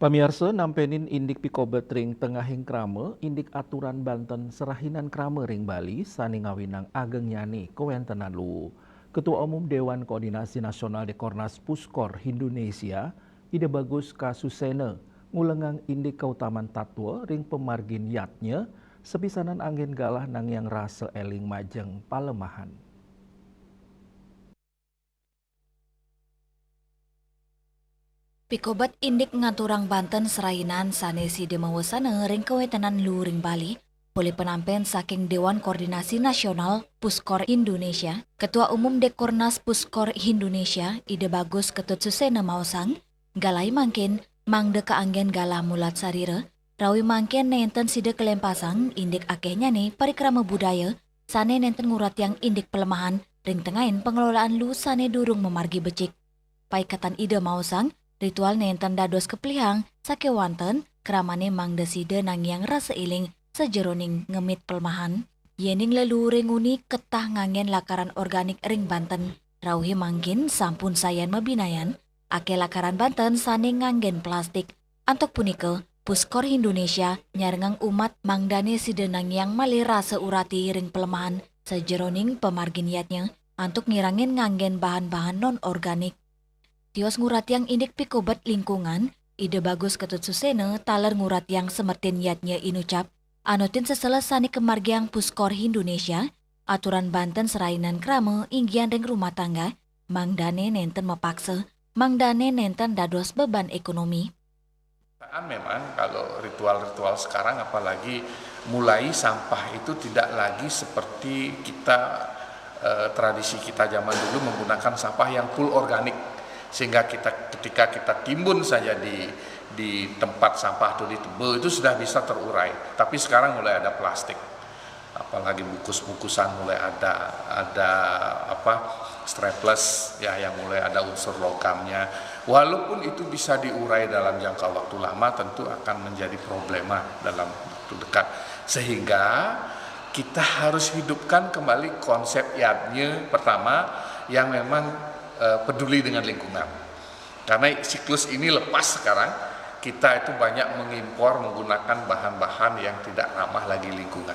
Pamirsa nampenin indik pikobet ring tengahing krame, indik aturan Banten serahinan krame ring Bali, sani ngawinang ageng nyani kewentenan lu. Ketua Umum Dewan Koordinasi Nasional Dekornas Puskor Indonesia, Ide Bagus Kasusene, ngulengang indik keutaman tatwa ring pemargin yatnya, sepisanan angin galah nang yang rasa eling majeng palemahan. Pikobat indik ngaturang Banten serainan sanesi demawasana ring kewetenan lu ring Bali oleh penampen saking Dewan Koordinasi Nasional Puskor Indonesia, Ketua Umum Dekornas Puskor Indonesia, Ide Bagus Ketut Susena Mausang, galai mangkin mangde keanggen galah mulat sarira, rawi mangkin nenten side kelempasang indik akehnya nih parikrama budaya, sane nenten ngurat yang indik pelemahan ring tengahin pengelolaan lu sane durung memargi becik. Paikatan Ide Mausang, ritual nenten dados keplihang sakewanten keramane mangdeside nang yang rasa iling sejeroning ngemit pelmahan. Yening leluring uni ketah ngangen lakaran organik ring Banten. Rauhi mangkin sampun sayan mabinayan. Ake lakaran Banten sane nganggen plastik. Antok punike Puskor Indonesia nyarengang umat mangdane sidenang yang malih rasa urati ring pelemahan sejeroning pemarginiatnya antuk ngirangin nganggen bahan-bahan non-organik. Tios ngurat yang indik pikobat lingkungan, Ide Bagus Ketut Susene taler ngurat yang semertin yatnya inucap, anotin seselesani kemargiang Puskor Indonesia, aturan Banten serainan krame inggian ring rumah tangga, mangdane nenten mepaksa, mangdane nenten dados beban ekonomi. Memang kalau ritual-ritual sekarang apalagi mulai sampah itu tidak lagi seperti kita tradisi kita zaman dulu menggunakan sampah yang full organik. Sehingga ketika kita timbun saja di tempat sampah atau di tebe itu sudah bisa terurai. Tapi sekarang mulai ada plastik, apalagi bungkus-bungkusan mulai ada strapless ya yang mulai ada unsur logamnya. Walaupun itu bisa diurai dalam jangka waktu lama, tentu akan menjadi problema dalam waktu dekat. Sehingga kita harus hidupkan kembali konsep yadnya pertama yang memang peduli dengan lingkungan. Karena siklus ini lepas sekarang, kita itu banyak mengimpor menggunakan bahan-bahan yang tidak ramah lagi lingkungan.